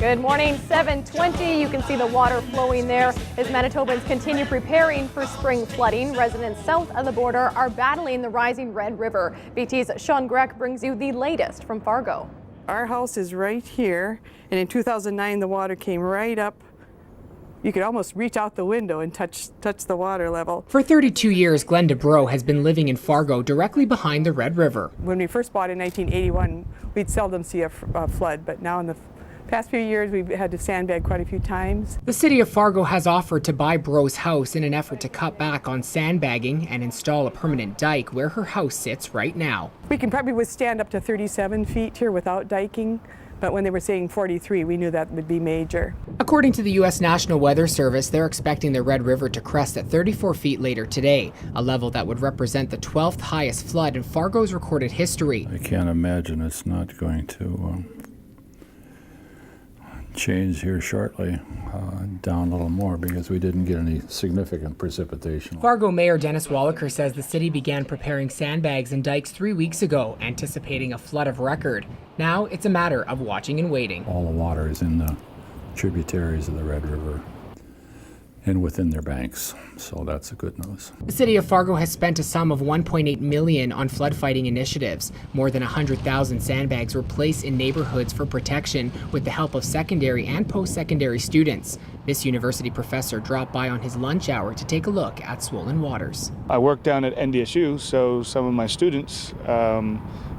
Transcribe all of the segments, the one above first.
Good morning, 7:20. You can see the water flowing there as Manitobans continue preparing for spring flooding. Residents south of the border are battling the rising Red River. BT's Sean Grech brings you the latest from Fargo. Our house is right here, and in 2009 the water came right up. You could almost reach out the window and touch the water level. For 32 years, Glenda Bro has been living in Fargo, directly behind the Red River. When we first bought in 1981, we'd seldom see a flood, but now in the past few years we've had to sandbag quite a few times. The city of Fargo has offered to buy Bro's house in an effort to cut back on sandbagging and install a permanent dike where her house sits right now. We can probably withstand up to 37 feet here without diking. But when they were saying 43, we knew that would be major. According to the U.S. National Weather Service, they're expecting the Red River to crest at 34 feet later today, a level that would represent the 12th highest flood in Fargo's recorded history. I can't imagine it's not going to change here shortly, down a little more, because we didn't get any significant precipitation. Fargo Mayor Dennis Wallaker says the city began preparing sandbags and dikes 3 weeks ago, anticipating a flood of record. Now it's a matter of watching and waiting. All the water is in the tributaries of the Red River and within their banks, so that's a good news. The city of Fargo has spent a sum of $1.8 million on flood fighting initiatives. More than 100,000 sandbags were placed in neighborhoods for protection with the help of secondary and post-secondary students. This university professor dropped by on his lunch hour to take a look at swollen waters. I work down at NDSU, so some of my students,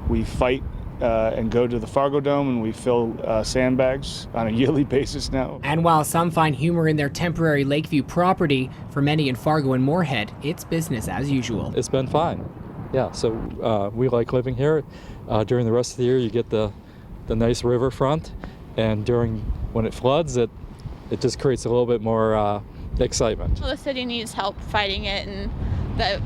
we fight and go to the Fargo Dome, and we fill sandbags on a yearly basis now. And while some find humor in their temporary Lakeview property, for many in Fargo and Moorhead, it's business as usual. It's been fine. Yeah, so we like living here. During the rest of the year, you get the nice riverfront, and when it floods, it just creates a little bit more excitement. Well, the city needs help fighting it, and the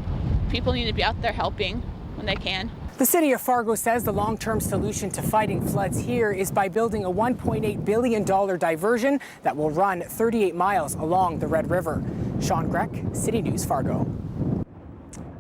people need to be out there helping when they can. The city of Fargo says the long-term solution to fighting floods here is by building a $1.8 billion diversion that will run 38 miles along the Red River. Sean Grech, City News, Fargo.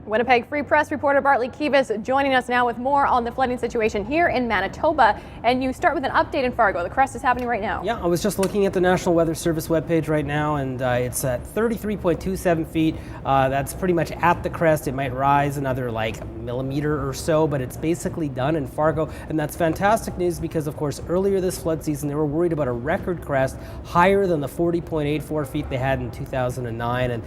Winnipeg Free Press reporter Bartley Kives joining us now with more on the flooding situation here in Manitoba. And you start with an update in Fargo. The crest is happening right now. Yeah, I was just looking at the National Weather Service webpage right now, and it's at 33.27 feet. That's pretty much at the crest. It might rise another like millimeter or so, but it's basically done in Fargo. And that's fantastic news because, of course, earlier this flood season, they were worried about a record crest higher than the 40.84 feet they had in 2009. And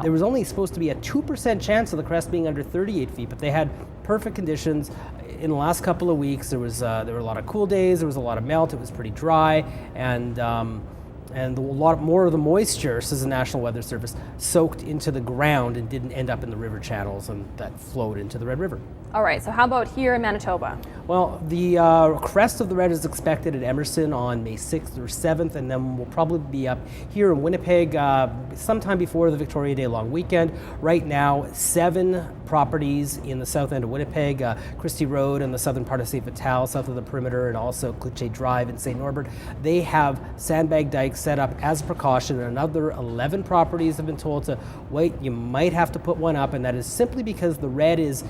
there was only supposed to be a 2% chance of the crest being under 38 feet, but they had perfect conditions. In the last couple of weeks, there were a lot of cool days, there was a lot of melt, it was pretty dry, and a lot more of the moisture, says the National Weather Service, soaked into the ground and didn't end up in the river channels, and that flowed into the Red River. All right, so how about here in Manitoba? Well, the crest of the Red is expected at Emerson on May 6th or 7th, and then we'll probably be up here in Winnipeg sometime before the Victoria Day long weekend. Right now, 7 properties in the south end of Winnipeg, Christie Road and the southern part of St. Vital, south of the perimeter, and also Cloutier Drive in St. Norbert. They have sandbag dikes set up as a precaution, and another 11 properties have been told to wait. You might have to put one up, and that is simply because the Red is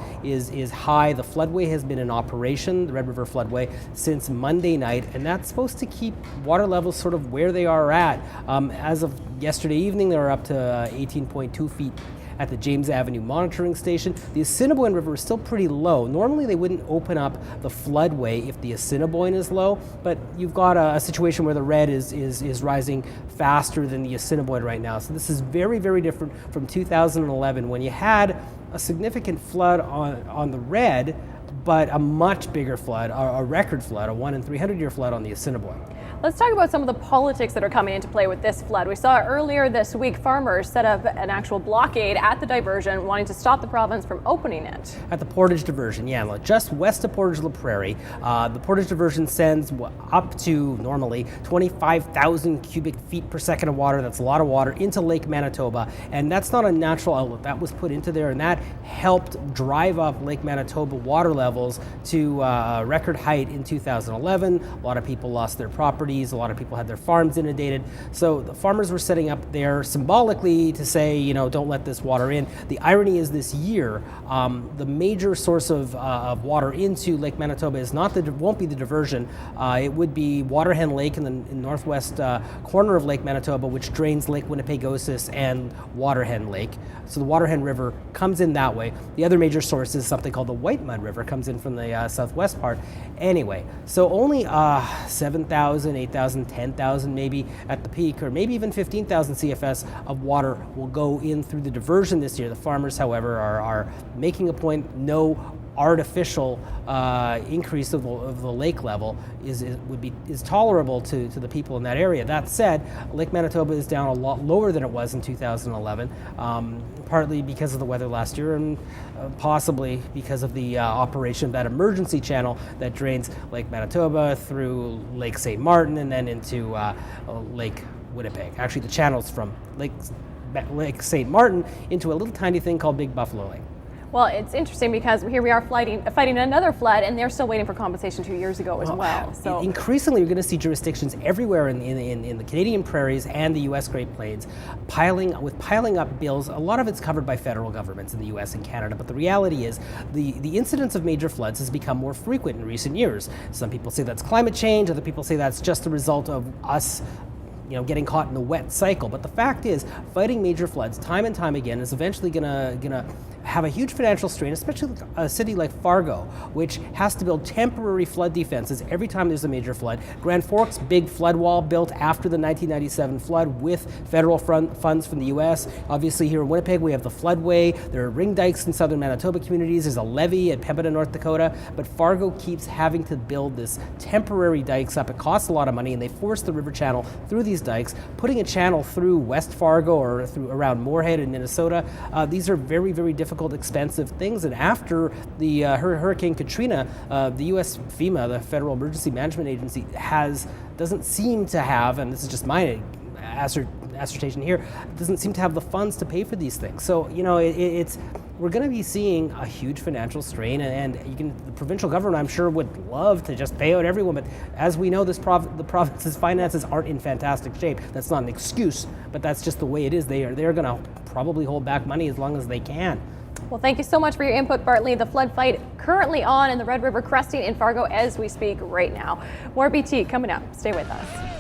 high. The floodway has been in operation, the Red River floodway, since Monday night, and that's supposed to keep water levels sort of where they are at. As of yesterday evening, they were up to 18.2 feet at the James Avenue monitoring station. The Assiniboine River is still pretty low. Normally they wouldn't open up the floodway if the Assiniboine is low, but you've got a situation where the Red is rising faster than the Assiniboine right now. So this is very, very different from 2011 when you had a significant flood on the Red, but a much bigger flood, a record flood, a 1 in 300 year flood on the Assiniboine. Let's talk about some of the politics that are coming into play with this flood. We saw earlier this week farmers set up an actual blockade at the diversion, wanting to stop the province from opening it. At the Portage Diversion, yeah, just west of Portage La Prairie, the Portage Diversion sends up to normally 25,000 cubic feet per second of water. That's a lot of water into Lake Manitoba, and that's not a natural outlet. That was put into there, and that helped drive up Lake Manitoba water level levels to a record height in 2011. A lot of people lost their properties. A lot of people had their farms inundated. So the farmers were setting up there symbolically to say, you know, don't let this water in. The irony is this year, the major source of water into Lake Manitoba is won't be the diversion. It would be Waterhen Lake in the northwest corner of Lake Manitoba, which drains Lake Winnipegosis and Waterhen Lake. So the Waterhen River comes in that way. The other major source is something called the White Mud River, comes in from the southwest part. Anyway, so only 7,000, 8,000, 10,000 maybe at the peak, or maybe even 15,000 CFS of water will go in through the diversion this year. The farmers, however, are making a point, no artificial increase of the lake level is tolerable to the people in that area. That said, Lake Manitoba is down a lot lower than it was in 2011, partly because of the weather last year and possibly because of the operation of that emergency channel that drains Lake Manitoba through Lake St. Martin and then into Lake Winnipeg. Actually, the channel's from Lake St. Martin into a little tiny thing called Big Buffalo Lake. Well, it's interesting because here we are fighting another flood, and they're still waiting for compensation 2 years ago as well. So increasingly, you're going to see jurisdictions everywhere in the Canadian prairies and the U.S. Great Plains piling up bills. A lot of it's covered by federal governments in the U.S. and Canada, but the reality is the incidence of major floods has become more frequent in recent years. Some people say that's climate change. Other people say that's just a result of us, you know, getting caught in the wet cycle. But the fact is, fighting major floods time and time again is eventually gonna have a huge financial strain, especially a city like Fargo, which has to build temporary flood defenses every time there's a major flood. Grand Forks, big flood wall built after the 1997 flood with federal funds from the U.S. Obviously here in Winnipeg, we have the floodway. There are ring dikes in southern Manitoba communities. There's a levee at Pembina, North Dakota. But Fargo keeps having to build this temporary dikes up. It costs a lot of money, and they force the river channel through these dikes. Putting a channel through West Fargo or through around Moorhead in Minnesota, these are very, very difficult, expensive things. And after the Hurricane Katrina, the U.S. FEMA, the Federal Emergency Management Agency, doesn't seem to have, and this is just my assertion here, doesn't seem to have the funds to pay for these things. So, you know, we're going to be seeing a huge financial strain, and the provincial government, I'm sure, would love to just pay out everyone, but as we know, the province's finances aren't in fantastic shape. That's not an excuse, but that's just the way it is. They're going to probably hold back money as long as they can. Well, thank you so much for your input, Bartley. The flood fight currently on in the Red River cresting in Fargo as we speak right now. More BT coming up. Stay with us.